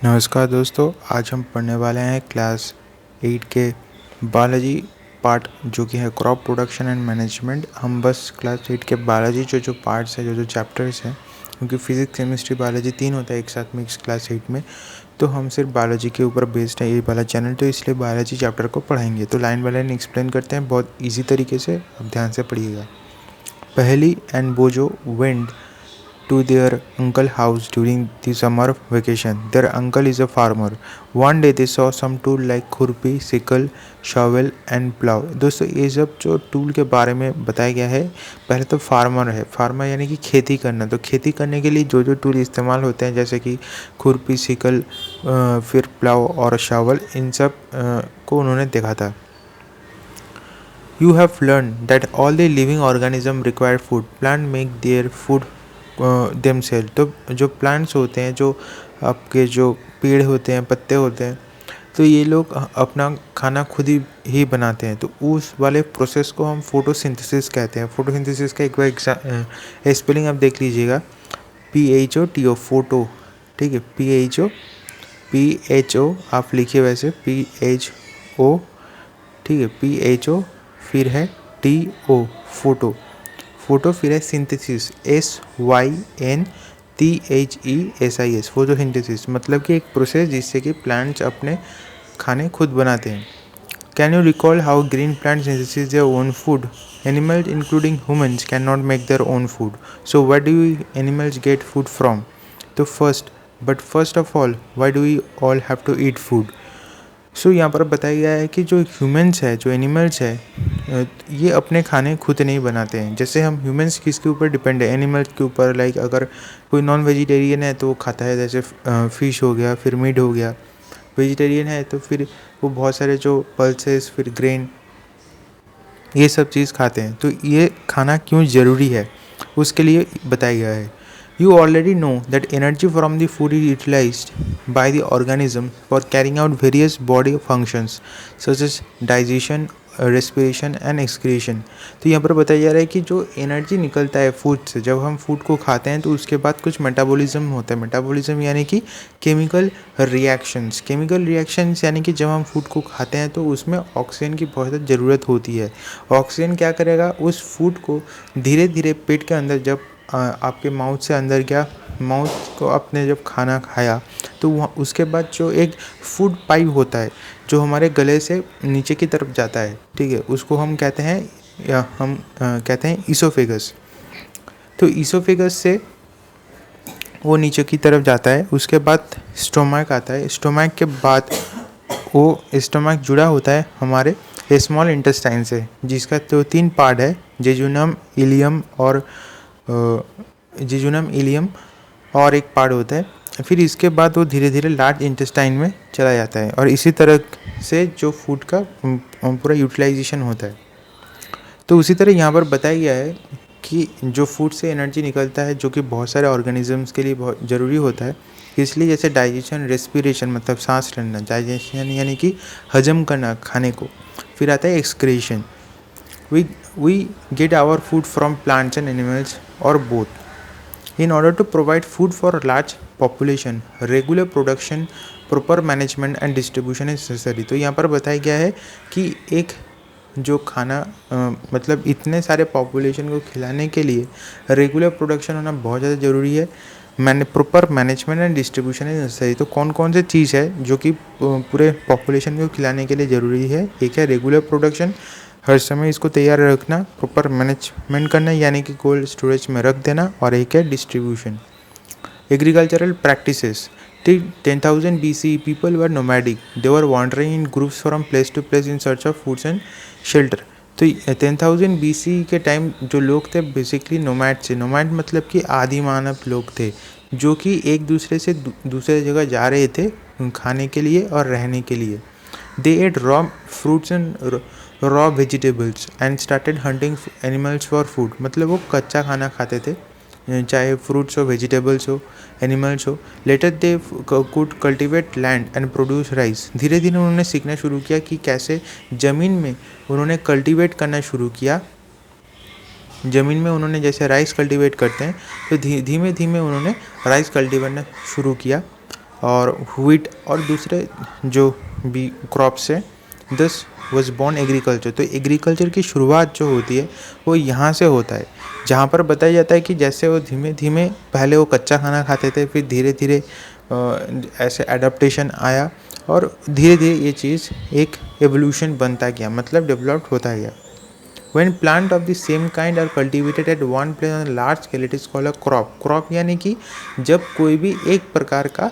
नमस्कार दोस्तों, आज हम पढ़ने वाले हैं क्लास 8 के बायोलॉजी पार्ट जो कि है क्रॉप प्रोडक्शन एंड मैनेजमेंट। हम बस क्लास 8 के बायोलॉजी जो पार्ट्स हैं, जो चैप्टर्स हैं, क्योंकि फिजिक्स केमिस्ट्री बायोलॉजी 3 होता है एक साथ में इस क्लास 8 में, तो हम सिर्फ बायोलॉजी के ऊपर बेस्ड है ये वाला चैनल, तो इसलिए बायोलॉजी चैप्टर को पढ़ाएंगे। तो लाइन बाय लाइन एक्सप्लेन करते हैं बहुत ईजी तरीके से, अब ध्यान से पढ़िएगा। पहली एंड बोजो went to their uncle's house during the summer vacation. Their uncle is a farmer. One day they saw some tool like खुरपी, सिकल, शॉवल एंड प्लाव। दोस्तों ये सब जो टूल के बारे में बताया गया है, पहले तो फार्मर है। फार्मर यानी कि खेती करना। तो खेती करने के लिए जो टूल इस्तेमाल होते हैं, जैसे कि खुरपी, सिकल, फिर प्लाव और शॉवल, इन सब को उन्होंने देखा था। You have learned that all the living organisms require food. Plants make their food themselves. तो जो प्लांट्स होते हैं, जो आपके जो पेड़ होते हैं, पत्ते होते हैं, तो ये लोग अपना खाना खुद ही बनाते हैं। तो उस वाले प्रोसेस को हम फोटोसिंथेसिस कहते हैं। फोटोसिंथेसिस का एक बार स्पेलिंग आप देख लीजिएगा, PHOTO, फोटो, ठीक है। PHO आप लिखिए वैसे, PHO, ठीक है। PHO फिर है TO, फोटो। फोटो फिर है सिंथेसिस, SYNTHESIS, फोटोसिंथेसिस, मतलब कि एक प्रोसेस जिससे कि प्लांट्स अपने खाने खुद बनाते हैं। Can you recall how green plant synthesis their own food? Animals including humans can not make their own food, so where do animals get food from? तो first of all, why do we all have to eat food? So यहाँ पर बताया गया है कि जो humans है, जो एनिमल्स है, ये अपने खाने खुद नहीं बनाते हैं। जैसे हम ह्यूमन्स किसके ऊपर डिपेंड है? एनिमल्स के ऊपर। लाइक अगर कोई नॉन वेजिटेरियन है तो वो खाता है, जैसे फ़िश हो गया, फिर मीट हो गया। वेजिटेरियन है तो फिर वो बहुत सारे जो पल्सेस, फिर ग्रेन, ये सब चीज़ खाते हैं। तो ये खाना क्यों ज़रूरी है, उसके लिए बताया गया है। You already know that energy from the food is utilized by the organism for carrying out various body functions such as digestion, respiration and excretion. तो यहाँ पर बताया जा रहा है कि जो एनर्जी निकलता है फूड से, जब हम फूड को खाते हैं तो उसके बाद कुछ मेटाबॉलिज्म होता है। मेटाबॉलिज्म यानी कि केमिकल रिएक्शंस। केमिकल रिएक्शंस यानी कि जब हम फूड को खाते हैं तो उसमें ऑक्सीजन की बहुत ज़्यादा ज़रूरत होती है। ऑक्सीजन क्या करेगा, उस फूड को धीरे धीरे पेट के अंदर, जब आपके माउथ से अंदर गया, माउथ को आपने जब खाना खाया, तो वहाँ उसके बाद जो एक फूड पाइप होता है जो हमारे गले से नीचे की तरफ जाता है, ठीक है, उसको हम कहते हैं, या हम कहते हैं ईसोफेगस। तो ईसोफेगस से वो नीचे की तरफ जाता है। उसके बाद स्टोमक आता है। स्टोमक के बाद वो स्टोमक जुड़ा होता है हमारे स्मॉल इंटेस्टाइन से, जिसका तो 3 पार्ट है, जेजुनम, इलियम और जेजुनम, इलियम और एक पार्ट होता है। फिर इसके बाद वो धीरे धीरे लार्ज इंटेस्टाइन में चला जाता है, और इसी तरह से जो फूड का पूरा यूटिलाइजेशन होता है। तो उसी तरह यहाँ पर बताया गया है कि जो फूड से एनर्जी निकलता है, जो कि बहुत सारे ऑर्गेनिजम्स के लिए बहुत ज़रूरी होता है, इसलिए जैसे डाइजेशन, रेस्पिरेशन मतलब सांस लेना, डाइजेशन यानी कि हजम करना खाने को, फिर आता है excretion. We get our food from plants and animals or both. In order to provide food for a large population, regular production, proper management and distribution is necessary. तो यहाँ पर बताया गया है कि एक जो खाना मतलब इतने सारे पॉपुलेशन को खिलाने के लिए रेगुलर प्रोडक्शन होना बहुत ज़्यादा ज़रूरी है। Proper management and distribution is necessary. तो कौन कौन से चीज़ है जो कि पूरे पॉपुलेशन को खिलाने के लिए ज़रूरी है? एक है रेगुलर प्रोडक्शन, हर समय इसको तैयार रखना, प्रॉपर मैनेजमेंट करना यानी कि कोल्ड स्टोरेज में रख देना, और एक है distribution. Agricultural practices. Till 10,000 BC people were nomadic, they were wandering in groups from place to place in search of foods and shelter. तो 10,000 BC के टाइम जो लोग थे बेसिकली नोमैड थे। नोमैड मतलब कि आदि मानव लोग थे, जो कि एक दूसरे से दूसरे जगह जा रहे थे खाने के लिए और रहने के लिए। They eat raw fruits and raw vegetables and started hunting animals for food. मतलब वो कच्चा खाना खाते थे, चाहे फ्रूट्स हो, वेजिटेबल्स हो, एनिमल्स हो। Later they could cultivate land and produce rice. धीरे धीरे उन्होंने सीखना शुरू किया कि कैसे ज़मीन में उन्होंने कल्टिवेट करना शुरू किया। ज़मीन में उन्होंने जैसे राइस कल्टिवेट करते हैं, तो धीमे धीमे उन्होंने राइस कल्टिवेट शुरू किया। और व्हीट और दूसरे जो भी क्रॉप्स है। दस वॉज बॉर्न एग्रीकल्चर। तो एग्रीकल्चर की शुरुआत जो होती है वो यहाँ से होता है, जहाँ पर बताया जाता है कि जैसे वो धीमे धीमे पहले वो कच्चा खाना खाते थे, फिर धीरे धीरे ऐसे एडाप्टेशन आया और धीरे धीरे ये चीज़ एक एवोल्यूशन बनता गया, मतलब डेवलप्ड होता गया। When plant of the same kind are cultivated at one place on a large scale, it is called a crop. Crop यानी कि जब कोई भी एक प्रकार का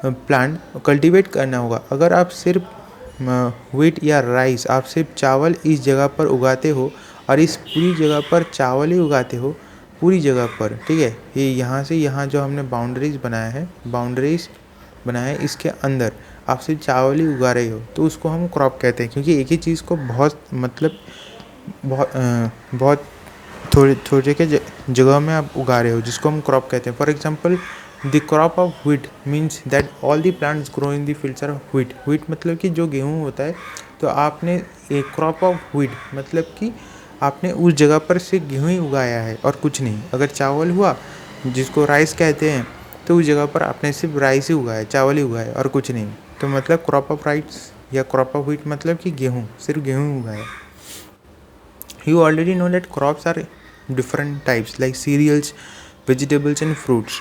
प्लांट कल्टीवेट करना होगा। अगर आप सिर्फ व्हीट या राइस, आप सिर्फ चावल इस जगह पर उगाते हो और इस पूरी जगह पर चावल ही उगाते हो पूरी जगह पर, ठीक है, ये यहाँ से यहाँ जो हमने बाउंड्रीज बनाया है इसके अंदर आप सिर्फ चावल ही उगा रहे हो, तो उसको हम क्रॉप कहते हैं, क्योंकि एक ही चीज़ को बहुत थोड़े छोटे के जगह में आप उगा रहे हो, जिसको हम क्रॉप कहते हैं। For example the crop of wheat means that all the plants grow in the fields are wheat. Wheat मतलब कि जो गेहूँ होता है, तो आपने एक क्रॉप ऑफ व्हीट मतलब कि आपने उस जगह पर सिर्फ गेहूँ ही उगाया है और कुछ नहीं। अगर चावल हुआ जिसको राइस कहते हैं, तो उस जगह पर आपने सिर्फ राइस ही उगाया, चावल ही उगाया और कुछ नहीं। तो मतलब क्रॉप ऑफ राइस या क्रॉप ऑफ व्हीट मतलब कि गेहूँ, सिर्फ गेहूँ उगाया। You already know that crops are different types like cereals, vegetables and fruits.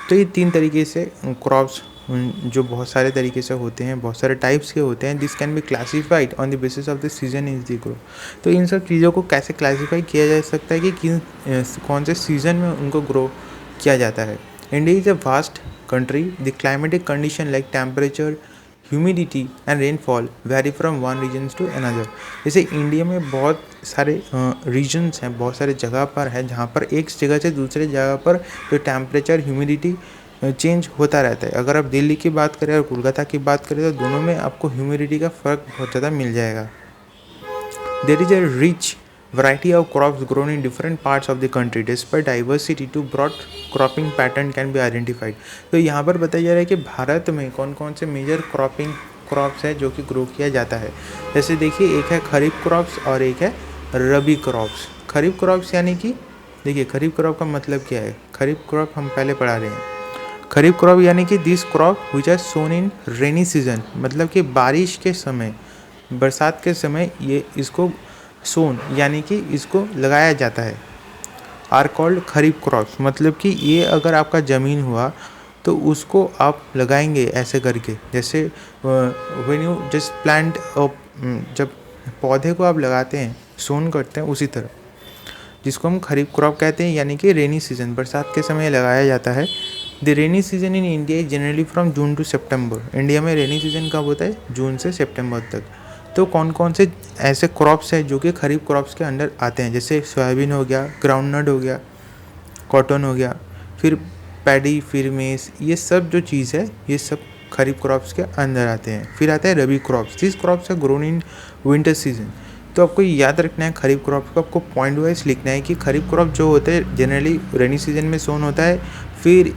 तो ये तीन तरीके से क्रॉप्स जो बहुत सारे तरीके से होते हैं, बहुत सारे टाइप्स के होते हैं। This can be classified on the basis of the season is the grow. तो इन सब चीज़ों को कैसे क्लासीफाई किया जा सकता है कि कौन से सीज़न में उनको ग्रो किया जाता है। India is a vast country. The climatic condition like temperature, humidity and rainfall vary from one regions to another. जैसे इंडिया में बहुत सारे रीजन्स हैं, बहुत सारे जगह पर है, जहाँ पर एक जगह से दूसरे जगह पर जो टेम्परेचर ह्यूमिडिटी चेंज होता रहता है। अगर आप दिल्ली की बात करें और कोलकाता की बात करें, तो दोनों में आपको ह्यूमिडिटी का फ़र्क बहुत ज़्यादा मिल जाएगा। There is a rich variety of crops grown in different parts of the country. Despite diversity, two broad cropping pattern can be identified. तो यहाँ पर बताया जा रहा है कि भारत में कौन कौन से मेजर क्रॉप्स है जो कि ग्रो किया जाता है। जैसे देखिए, एक है खरीफ क्रॉप्स और एक है रबी क्रॉप्स। खरीफ क्रॉप्स यानी कि देखिए, खरीफ क्रॉप का मतलब क्या है। खरीफ क्रॉप हम पहले पढ़ा रहे हैं। खरीफ क्रॉप यानी कि this crop which are sown in rainy season, मतलब कि बारिश के समय, बरसात के समय ये इसको सोन यानी कि इसको लगाया जाता है। आर कॉल्ड खरीफ क्रॉप्स, मतलब कि ये अगर आपका ज़मीन हुआ तो उसको आप लगाएंगे ऐसे करके, जैसे व्हेन यू जस्ट प्लांट, जब पौधे को आप लगाते हैं, सोन करते हैं, उसी तरह, जिसको हम खरीफ क्रॉप कहते हैं, यानी कि रेनी सीजन, बरसात के समय लगाया जाता है। The rainy season in India is generally from June to September. India में रेनी सीजन कब होता है? जून से सितंबर तक। तो कौन कौन से ऐसे क्रॉप्स हैं जो कि खरीफ क्रॉप्स के अंडर आते हैं? जैसे सोयाबीन हो गया, ग्राउंडनट हो गया, कॉटन हो गया, फिर पैडी, फिर मेस, ये सब जो चीज़ है ये सब खरीफ क्रॉप्स के अंदर आते हैं। फिर आता है rabi crops. This crops are grown in winter season. तो आपको याद रखना है खरीफ क्रॉप को, आपको पॉइंट वाइज लिखना है कि खरीफ क्रॉप जो होते हैं जनरली रेनी सीजन में सोन होता है। फिर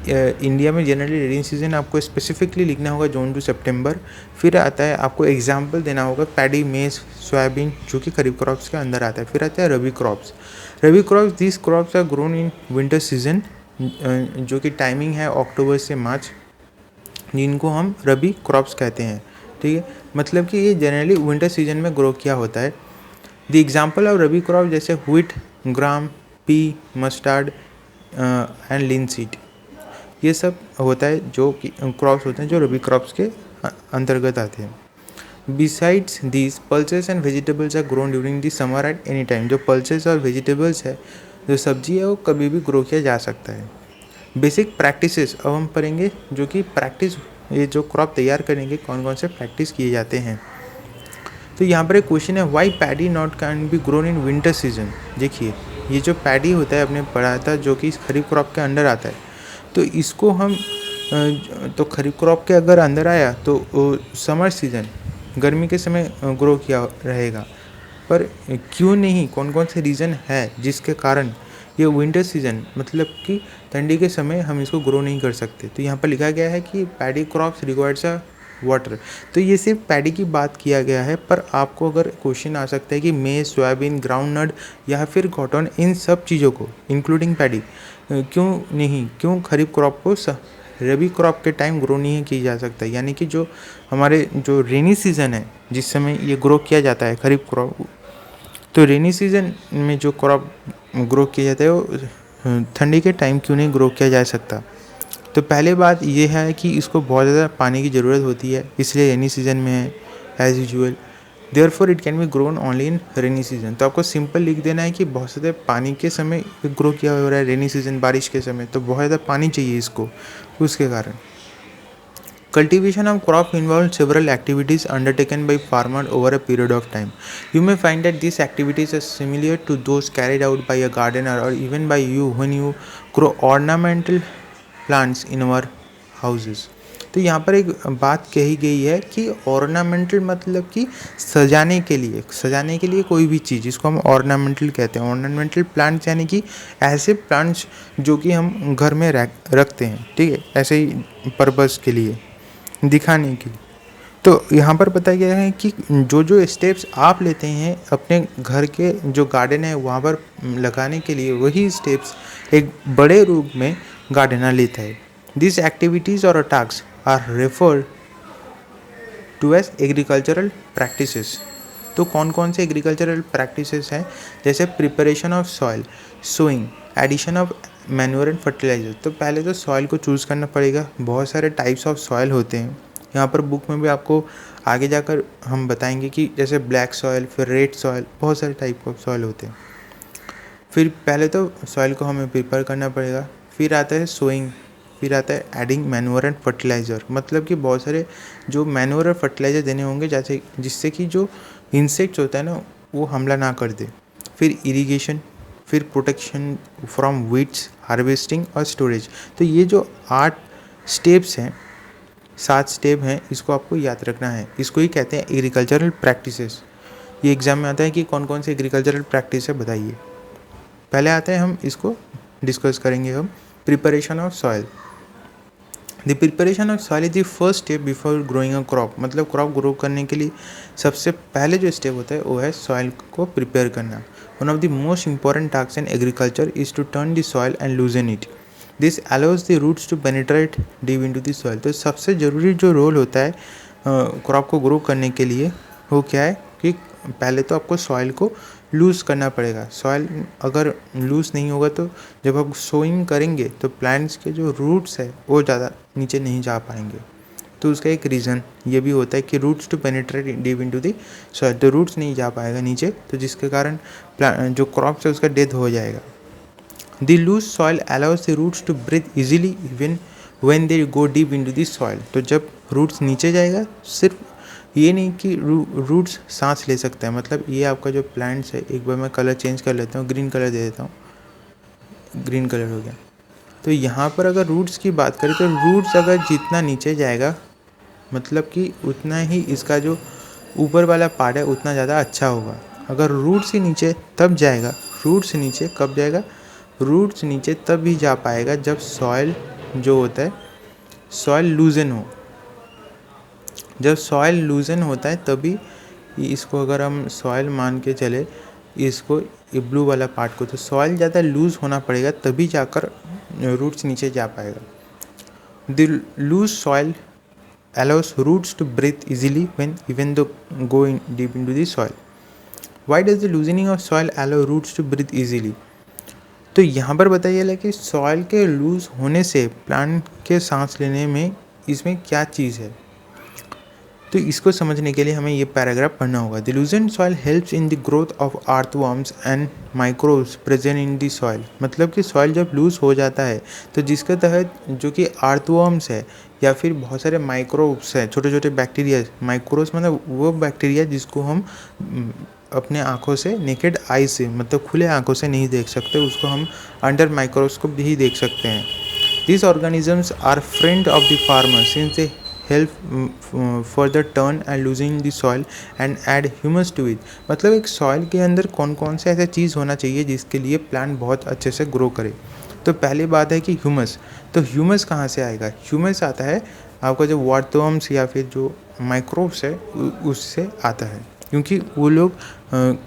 इंडिया में जनरली रेनी सीजन आपको स्पेसिफिकली लिखना होगा जून टू सितंबर। फिर आता है आपको एग्जांपल देना होगा पैडी, मेस, सोयाबीन, जो कि खरीफ क्रॉप्स के अंदर आता है। फिर आता है rabi crops. Rabi crops, this crops are grown in winter season, जो कि टाइमिंग है अक्टूबर से मार्च, जिनको हम रबी क्रॉप्स कहते हैं। ठीक है, मतलब कि ये जनरली विंटर सीजन में ग्रो किया होता है। The example of rabi crop जैसे wheat, gram, pea, mustard and linseed, ये सब होता है जो कि क्रॉप्स होते हैं जो रबी क्रॉप्स के अंतर्गत आते हैं। Besides these pulses and vegetables are grown during the summer at any time. जो पल्सेस और वेजिटेबल्स है, जो सब्जी है, वो कभी भी ग्रो किया जा सकता है। बेसिक प्रैक्टिसेस अब हम पढ़ेंगे, जो कि प्रैक्टिस, ये जो क्रॉप तैयार करेंगे कौन कौन से प्रैक्टिस किए जाते हैं। तो यहाँ पर एक क्वेश्चन है, why paddy not can be grown in winter season. देखिए, ये जो पैडी होता है आपने पढ़ा था, जो कि खरीफ क्रॉप के अंडर आता है, तो इसको हम तो खरीफ क्रॉप के अगर अंदर आया तो समर सीजन, गर्मी के समय ग्रो किया रहेगा। पर क्यों नहीं, कौन कौन से रीज़न है जिसके कारण ये विंटर सीजन, मतलब कि ठंडी के समय हम इसको ग्रो नहीं कर सकते। तो यहाँ पर लिखा गया है कि paddy crops requires a water. तो ये सिर्फ पैडी की बात किया गया है, पर आपको अगर क्वेश्चन आ सकता है कि मेज, सोयाबीन, ग्राउंडनट या फिर कॉटन, इन सब चीज़ों को इंक्लूडिंग पैडी क्यों नहीं, क्यों खरीफ क्रॉप को रबी क्रॉप के टाइम ग्रो नहीं की जा सकता। यानी कि जो हमारे जो रेनी सीज़न है जिस समय ये ग्रो किया जाता है खरीफ क्रॉप, तो रेनी सीज़न में जो क्रॉप ग्रो किया जाता है वो ठंडी के टाइम क्यों नहीं ग्रो किया जा सकता। तो पहले बात ये है कि इसको बहुत ज़्यादा पानी की ज़रूरत होती है, इसलिए रेनी सीज़न में है as usual. Therefore it can be grown only in rainy season. तो आपको सिंपल लिख देना है कि बहुत ज़्यादा पानी के समय ग्रो किया हो रहा है, रेनी सीज़न बारिश के समय, तो बहुत ज़्यादा पानी चाहिए इसको, उसके कारण। Cultivation of crop involves several activities undertaken by farmer over a period of time. You may find that these activities are similar to those carried out by a gardener or even by you when you grow ornamental plants in our houses. तो यहाँ पर एक बात कही गई है कि ornamental मतलब कि सजाने के लिए कोई भी चीज़, जिसको हम ऑर्नामेंटल कहते हैं। ऑर्नामेंटल प्लांट्स यानी कि ऐसे प्लांट्स जो कि हम घर में रखते हैं, ठीक है, ऐसे ही पर्पज़ के लिए, दिखाने के लिए। तो यहाँ पर बताया गया है कि जो जो स्टेप्स आप लेते हैं अपने घर के जो गार्डन है वहाँ पर लगाने के लिए, वही स्टेप्स एक बड़े रूप में गार्डनर लेता है। दिस एक्टिविटीज़ और task are referred to as agricultural practices. तो कौन कौन से एग्रीकल्चरल प्रैक्टिसेस हैं, जैसे preparation of soil, sowing, addition of manure and fertiliser. तो पहले तो सॉइल को चूज़ करना पड़ेगा। बहुत सारे टाइप्स ऑफ सॉइल होते हैं, यहाँ पर बुक में भी आपको आगे जाकर हम बताएंगे कि जैसे ब्लैक सॉइल, फिर रेड सॉइल, बहुत सारे टाइप ऑफ सॉइल होते हैं। फिर पहले तो सॉइल को हमें प्रिपेयर करना पड़ेगा, फिर आता है सोइंग, फिर आता है एडिंग मैन्योर एंड फर्टिलाइज़र। मतलब कि बहुत सारे जो मैन्योर और फर्टिलाइज़र देने होंगे जैसे जिससे कि जो इंसेक्ट्स होता है ना वो हमला ना कर दे। फिर इरिगेशन, फिर प्रोटेक्शन फ्रॉम वीड्स, हार्वेस्टिंग और स्टोरेज। तो ये जो 8 स्टेप्स हैं, 7 स्टेप हैं, इसको आपको याद रखना है। इसको ही कहते हैं एग्रीकल्चरल प्रैक्टिसेस। ये एग्जाम में आता है कि कौन कौन से एग्रीकल्चरल प्रैक्टिस है बताइए। पहले आते हैं, हम इसको डिस्कस करेंगे हम, preparation of soil. The preparation of soil is the first step before growing a crop. मतलब क्रॉप ग्रो करने के लिए सबसे पहले जो स्टेप होता है वो है सॉइल को प्रिपेयर करना। One of the most important task in agriculture is to turn the soil and loosen it. This allows the roots to penetrate deep into the soil. तो सबसे ज़रूरी जो रोल होता है क्रॉप को ग्रो करने के लिए वो क्या है कि पहले तो आपको सॉइल को लूज़ करना पड़ेगा। सॉइल अगर लूज़ नहीं होगा तो जब आप सोइंग करेंगे तो प्लांट्स के जो रूट्स है वो ज़्यादा नीचे नहीं जा पाएंगे। तो उसका एक रीज़न ये भी होता है कि roots to penetrate deep into the soil. तो रूट्स नहीं जा पाएगा नीचे, तो जिसके कारण जो क्रॉप्स है उसका डेथ हो जाएगा। The loose soil allows the roots to breathe easily even when they go deep into the soil. तो जब रूट्स नीचे जाएगा, सिर्फ ये नहीं कि रूट्स सांस ले सकते हैं। मतलब ये आपका जो प्लांट्स है, एक बार मैं कलर चेंज कर लेता हूँ, ग्रीन कलर दे देता हूँ, ग्रीन कलर हो गया। तो यहाँ पर अगर रूट्स की बात करें तो रूट्स अगर जितना नीचे जाएगा मतलब कि उतना ही इसका जो ऊपर वाला पार्ट है उतना ज़्यादा अच्छा होगा। अगर रूट्स ही नीचे तब जाएगा, रूट्स नीचे कब जाएगा, रूट्स नीचे तब भी जा पाएगा जब सॉइल जो होता है सॉइल लूजन हो। जब सॉइल लूजन होता है तभी इसको, अगर हम सॉइल मान के चले इसको, ये ब्लू वाला पार्ट को, तो सॉइल ज़्यादा लूज़ होना पड़ेगा तभी जाकर रूट्स नीचे जा पाएगा। The loose soil allows roots to breathe easily when even though going deep into the soil. Why does the loosening of soil allow roots to breathe easily? तो यहाँ पर बताइए कि सॉइल के लूज होने से प्लांट के सांस लेने में इसमें क्या चीज़ है। तो इसको समझने के लिए हमें ये पैराग्राफ पढ़ना होगा। The लूजन soil helps in the growth of earthworms and microbes present in the soil. मतलब कि सॉइल जब लूज हो जाता है तो जिसके तहत जो कि अर्थवर्म्स है या फिर बहुत सारे माइक्रोब्स हैं, छोटे छोटे बैक्टीरिया। माइक्रोब्स मतलब वो बैक्टीरिया जिसको हम अपने आँखों से, नेकेड आई से, मतलब खुले आँखों से नहीं देख सकते, उसको हम अंडर माइक्रोस्कोप भी देख सकते हैं। This organisms are friend of the farmer since they help further turn and loosening the soil and add humus to it. मतलब एक सॉइल के अंदर कौन कौन से ऐसा चीज़ होना चाहिए जिसके लिए प्लांट बहुत अच्छे से ग्रो करे। तो पहली बात है कि ह्यूमस। तो ह्यूमस कहाँ से आएगा? ह्यूमस आता है आपका जो वार्थवर्म्स या फिर जो माइक्रोब्स है उससे आता है, क्योंकि वो लोग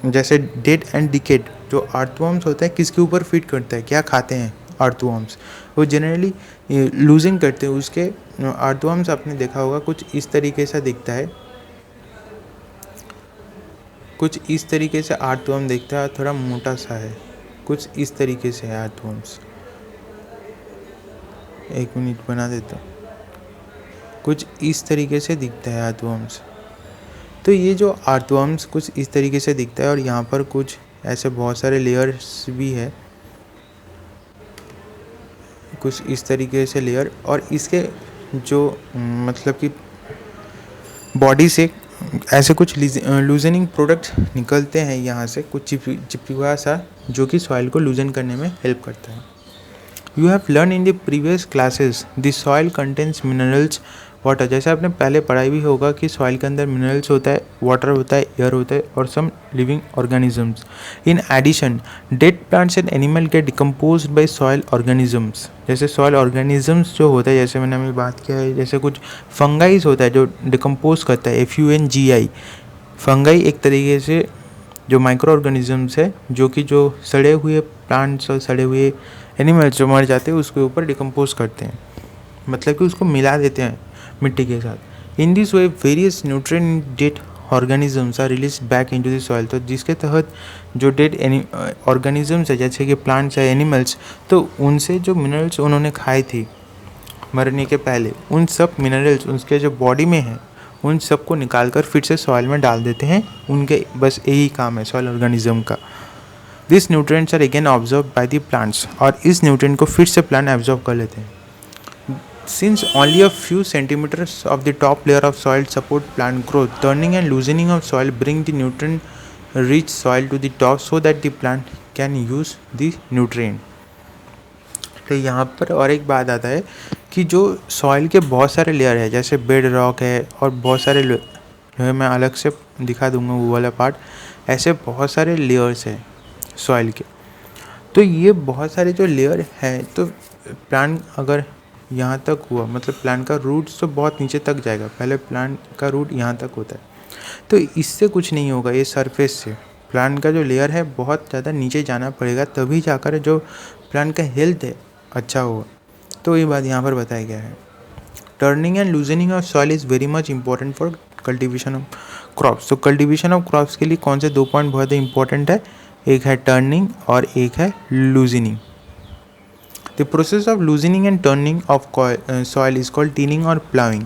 जैसे डेड एंड डिकेड जो अर्थवर्म्स होता है किसके ऊपर फीड करता है, क्या खाते हैं, अर्थवॉर्म्स, वो जनरली लूजिंग करते हैं। उसके अर्थवॉर्म्स आपने देखा होगा कुछ इस तरीके से दिखता है, कुछ इस तरीके से अर्थवॉर्म दिखता है, थोड़ा मोटा सा है, कुछ इस तरीके से है अर्थवॉर्म्स। एक मिनट बना देता हूँ। कुछ इस तरीके से दिखता है अर्थवॉर्म्स। तो ये जो अर्थवॉर्म्स कुछ इस तरीके से दिखता है और यहाँ पर कुछ ऐसे बहुत सारे लेयर्स भी है, कुछ इस तरीके से लेयर, और इसके जो मतलब कि बॉडी से ऐसे कुछ लूजनिंग प्रोडक्ट निकलते हैं यहाँ से, कुछ चिपचिपा सा, जो कि सॉइल को लूजन करने में हेल्प करता है। You have learn in the previous classes the soil contains minerals water. जैसे आपने पहले पढ़ाई भी होगा कि सॉइल के अंदर मिनरल्स होता है, वाटर होता है, एयर होता है और some living organisms. In addition dead plants and animal get decomposed by soil organisms. जैसे सॉइल ऑर्गेनिजम्स जो होता है, जैसे मैंने अभी बात किया है, जैसे कुछ फंगाइज होता है जो डिकम्पोज करता है, FUNGI। फंगाई एक तरीके से जो माइक्रो ऑर्गेनिजम्स है जो कि जो सड़े हुए प्लांट्स और सड़े हुए एनिमल्स जो मर जाते हैं उसके ऊपर डिकम्पोज करते हैं, मतलब कि उसको मिला देते हैं मिट्टी के साथ। In this way various nutrient dead organisms are release back into the soil. तो जिसके तहत जो डेड ऑर्गेनिजम्स है, जैसे कि प्लांट्स है, एनिमल्स, तो उनसे जो मिनरल्स उन्होंने खाए थे मरने के पहले, उन सब मिनरल्स उनके जो बॉडी में है उन सबको निकाल कर फिर से सॉइल में डाल देते हैं। उनके बस यही काम है सॉइल ऑर्गेनिज्म का। This nutrients are again observe by the plants, और इस न्यूट्रिएंट को फिर से प्लांट एब्जॉर्ब कर लेते हैं। Since only a few centimeters of the top layer of soil support plant growth, turning and loosening of soil bring the nutrient-rich soil to the top so that the plant can use the nutrient. तो यहाँ पर और एक बात आता है कि जो सॉइल के बहुत सारे लेयर है, जैसे बेड रॉक है और बहुत सारे जो है, मैं अलग से दिखा दूंगा वो वाला पार्ट, ऐसे बहुत सारे लेयर्स है सॉइल के। तो ये बहुत सारे जो लेयर हैं, तो प्लांट अगर यहाँ तक हुआ, मतलब प्लांट का रूट्स तो बहुत नीचे तक जाएगा, पहले प्लांट का रूट यहाँ तक होता है, तो इससे कुछ नहीं होगा। ये सरफेस से प्लांट का जो लेयर है बहुत ज़्यादा नीचे जाना पड़ेगा, तभी जाकर जो प्लांट का हेल्थ है अच्छा होगा। तो ये बात यहाँ पर बताया गया है। Turning and loosening of soil is very much important for cultivation of crops. तो कल्टिवेशन ऑफ क्रॉप्स के लिए कौन से 2 पॉइंट बहुत ही इंपॉर्टेंट है, एक है टर्निंग और एक है loosening. The process of loosening and turning of soil is called tilling और प्लाउइंग।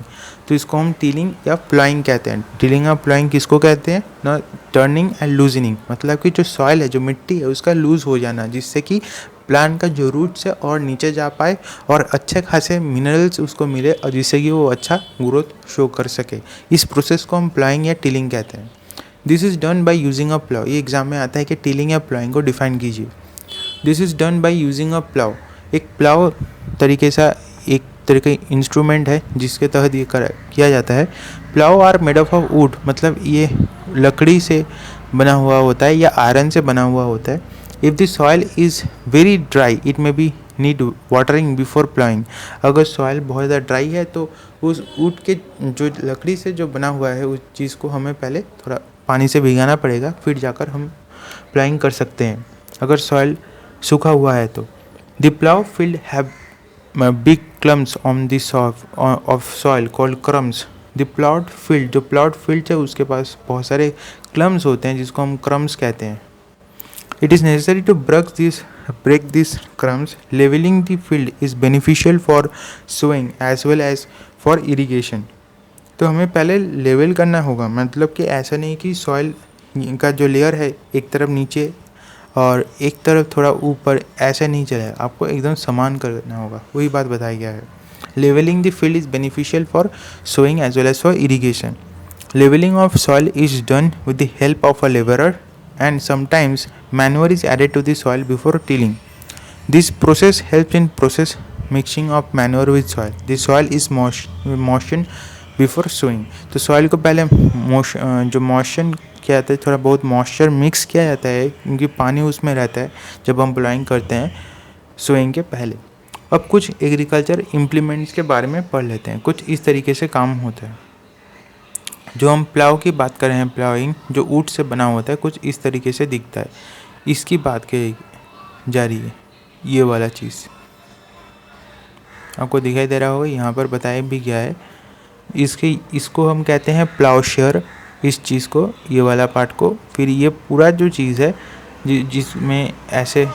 तो इसको हम टीलिंग या प्लाइंग कहते हैं। टीलिंग और प्लाइंग किसको कहते हैं ना, टर्निंग एंड लूजनिंग, मतलब कि जो सॉइल है, जो मिट्टी है, उसका लूज हो जाना, जिससे कि प्लांट का जो रूट्स है और नीचे जा पाए और अच्छे खासे मिनरल्स उसको मिले, और जिससे कि वो अच्छा ग्रोथ शो कर सके। इस प्रोसेस को हम प्लाइंग या टीलिंग कहते हैं। This is done by using a plough. ये एग्जाम में आता है कि टीलिंग या प्लाइंग को डिफाइन कीजिए। This is done by using a plough. एक प्लाउ तरीके से एक तरह का इंस्ट्रूमेंट है जिसके तहत ये किया जाता है। Plough are made of wood, मतलब ये लकड़ी से बना हुआ होता है या आयरन से बना हुआ होता है। If the soil is very dry it may be need watering before प्लाइंग। अगर सॉइल बहुत ज़्यादा ड्राई है तो उस वुड के जो लकड़ी से जो बना हुआ है उस चीज़ को हमें पहले थोड़ा पानी से भिगाना पड़ेगा, फिर जाकर हम प्लाइंग कर सकते हैं। अगर सॉइल सूखा हुआ है तो the plow field have big clumps on the of soil called crumbs. The plowed field, जो plowed field है उसके पास बहुत सारे clumps होते हैं जिसको हम crumbs कहते हैं। It is necessary to break these crumbs. Leveling the field is beneficial for sowing as well as for irrigation. तो हमें पहले लेवल करना होगा, मतलब कि ऐसा नहीं कि सॉइल का जो लेयर है एक तरफ नीचे और एक तरफ थोड़ा ऊपर, ऐसे नहीं चलेगा, आपको एकदम समान करना होगा। वही बात बताया गया है। Levelling the field is beneficial for sowing as well as for irrigation. Levelling of soil is done with the help of a labourer and sometimes manure is added to the soil before tilling. This process helps in process mixing of manure with soil. The soil is moisten before sowing. तो soil को पहले जो moisture किया जाता है, थोड़ा बहुत moisture mix किया जाता है क्योंकि पानी उसमें रहता है जब हम प्लाइंग करते हैं सोइंग के पहले। अब कुछ एग्रीकल्चर इम्प्लीमेंट्स के बारे में पढ़ लेते हैं। कुछ इस तरीके से काम होता है। जो हम प्लाव की बात कर रहे हैं, प्लाइंग जो ऊट से बना होता है, कुछ इस तरीके से दिखता है। इसकी बात की जा रही है, ये वाला चीज़। आपको दिखाई दे रहा होगा, यहाँ पर बताया भी गया है। इसको हम कहते हैं प्लाउशेयर, इस चीज़ को, ये वाला पार्ट को। फिर ये पूरा जो चीज़ है जिसमें ऐसे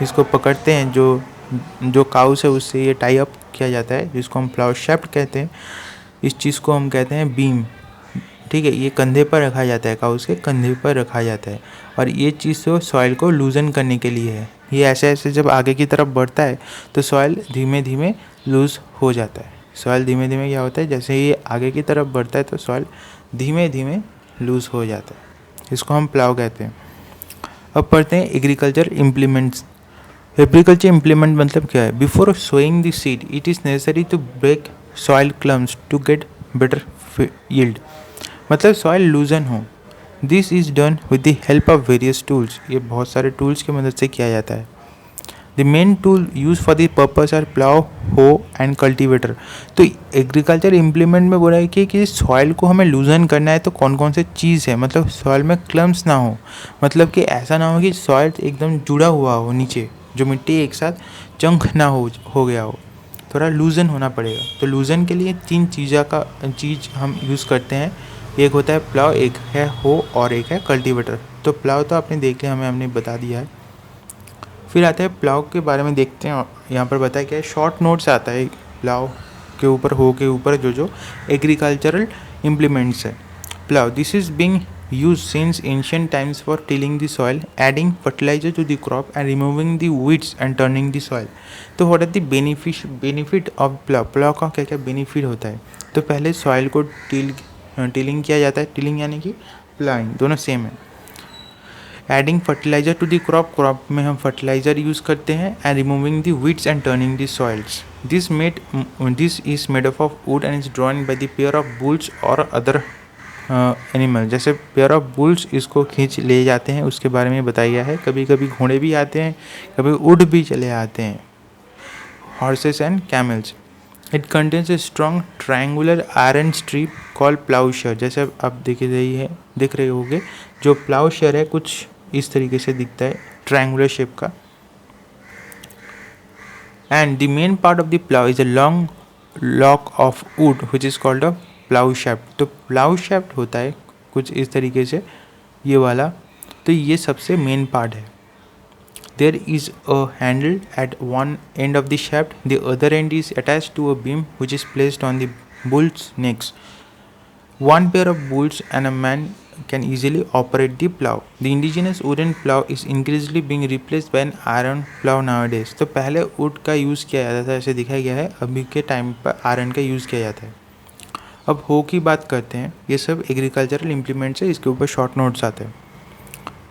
इसको पकड़ते हैं, जो काउस है उससे ये टाई अप किया जाता है, जिसको हम प्लाउ शाफ्ट कहते हैं। इस चीज़ को हम कहते हैं बीम। ठीक है, ये कंधे पर रखा जाता है, काउस के कंधे पर रखा जाता है। और ये चीज़ तो सॉइल को लूजन करने के लिए है। ये ऐसे ऐसे जब आगे की तरफ बढ़ता है तो सॉइल धीमे धीमे लूज़ हो जाता है। सॉइल धीमे धीमे क्या होता है, जैसे ये आगे की तरफ बढ़ता है तो सॉइल धीमे धीमे लूज़ हो जाता है। इसको हम प्लाउ कहते हैं। अब पढ़ते हैं एग्रीकल्चर इम्प्लीमेंट्स। एग्रीकल्चर इम्प्लीमेंट मतलब क्या है? Before sowing the seed it is necessary to break soil clumps to get better yield. मतलब सॉइल लूजन हो। This is done with the help of various tools. ये बहुत सारे टूल्स की मदद से किया जाता है। The main tool use for the purpose are plough, hoe and cultivator. तो एग्रीकल्चर इम्प्लीमेंट में बोला है कि सॉइल को हमें लूजन करना है तो कौन कौन से चीज़ है, मतलब सॉइल में क्लम्स ना हो, मतलब कि ऐसा ना हो कि सॉइल एकदम जुड़ा हुआ हो नीचे, जो मिट्टी एक साथ चंक ना हो गया हो, थोड़ा लूजन होना पड़ेगा। तो लूजन के लिए 3 चीज़ हम यूज़ करते हैं। एक होता है प्लाउ, एक है हो और एक है कल्टीवेटर। तो प्लाउ तो आपने देख लिया, हमने बता दिया है। फिर आता है प्लाउ के बारे में देखते हैं। यहाँ पर बताया क्या है, शॉर्ट नोट्स आता है प्लाउ के ऊपर, हो के ऊपर जो एग्रीकल्चरल इम्प्लीमेंट्स है। Plough, this is being used since ancient times for tilling the soil, adding fertilizer to the crop and removing the weeds and turning the soil. तो what are the benefit of plow? Plough का क्या क्या benefit होता है? तो पहले soil को tilling किया जाता है। टिलिंग यानी कि प्लाइंग, दोनों सेम है। Adding fertiliser to the crop में हम फर्टिलाइजर यूज़ करते हैं। And removing the weeds and turning the soils. This is made up of wood and is drawn by the pair of bulls और other animal. जैसे pair of bulls इसको खींच ले जाते हैं, उसके बारे में बताया गया है। कभी कभी घोड़े भी आते हैं, कभी ऊँट भी चले आते हैं, horses and camels. It contains a strong triangular iron strip called ploughshare. जैसे आप देख रहे होंगे, जो प्लाउशेयर है कुछ इस तरीके से दिखता है, ट्रायंगुलर शेप का। And the main part of the plough is a long lock of would which is called a plough shaft. तो प्लाउ शाफ्ट होता है कुछ इस तरीके से, ये वाला। तो ये सबसे मेन पार्ट है। There is a handle at one end of the shaft. The other end is attached to a beam which is placed on the bull's necks. One pair of bulls and a man can easily operate the plow. The indigenous wooden plow is increasingly being replaced by an iron plow nowadays. तो पहले would का use किया जाता था, ऐसे दिखाया गया है। अभी के टाइम पर आयरन का यूज़ किया जाता है। अब हो की बात करते हैं। ये सब एग्रीकल्चरल इम्प्लीमेंट्स है, इसके ऊपर शॉर्ट नोट्स आते हैं।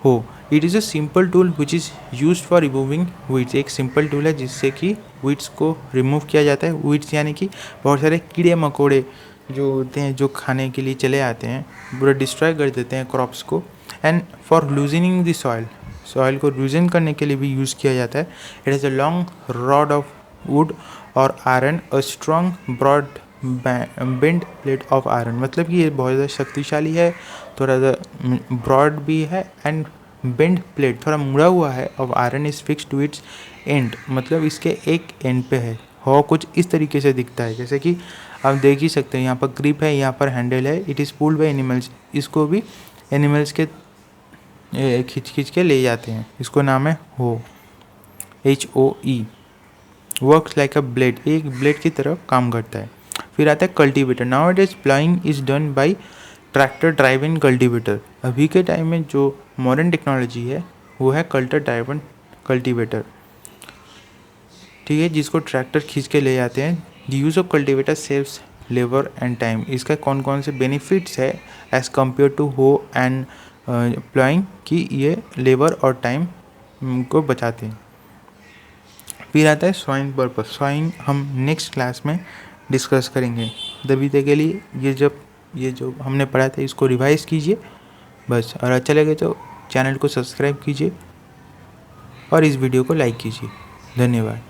हो, it is a simple tool which is use for removing weeds. एक सिंपल टूल है जिससे कि वीड्स को रिमूव किया जाता है। वीड्स यानी कि बहुत सारे कीड़े मकोड़े जो होते हैं, जो खाने के लिए चले आते हैं, पूरा डिस्ट्रॉय कर देते हैं क्रॉप्स को। And for loosening the soil को लूजन करने के लिए भी यूज़ किया जाता है। It is a long rod of wood और iron, a strong broad bend plate of iron. मतलब कि ये बहुत ज़्यादा शक्तिशाली है, थोड़ा सा ब्रॉड भी है, एंड बेंड प्लेट थोड़ा मुड़ा हुआ है। Of iron is fix to its end, मतलब इसके एक एंड पे है। हो कुछ इस तरीके से दिखता है, जैसे कि आप देख ही सकते हैं, यहाँ पर ग्रिप है, यहाँ पर हैंडल है। It is pulled by animals. इसको भी एनिमल्स के खींच के ले जाते हैं। इसको नाम है हो, HOE। Works like a blade, एक ब्लेड की तरह काम करता है। फिर आता है cultivator. Now it is प्लाइंग is done by tractor drive in cultivator. अभी के टाइम में जो मॉडर्न टेक्नोलॉजी है वो है कल्टर ड्राइवन कल्टीवेटर। ठीक है, जिसको ट्रैक्टर खींच के ले जाते हैं। The use of cultivator saves labour and time. इसका कौन कौन से बेनिफिट्स है एज़ कम्पेयर टू हो एंड प्लाइंग, कि ये लेबर और टाइम को बचाते हैं। फिर आता है सॉइंग पर्पस। सॉइंग हम नेक्स्ट क्लास में डिस्कस करेंगे। तभी तक के लिए ये जो हमने पढ़ा था इसको रिवाइज कीजिए बस, और अच्छा लगे तो चैनल को सब्सक्राइब कीजिए और इस वीडियो को लाइक कीजिए। धन्यवाद।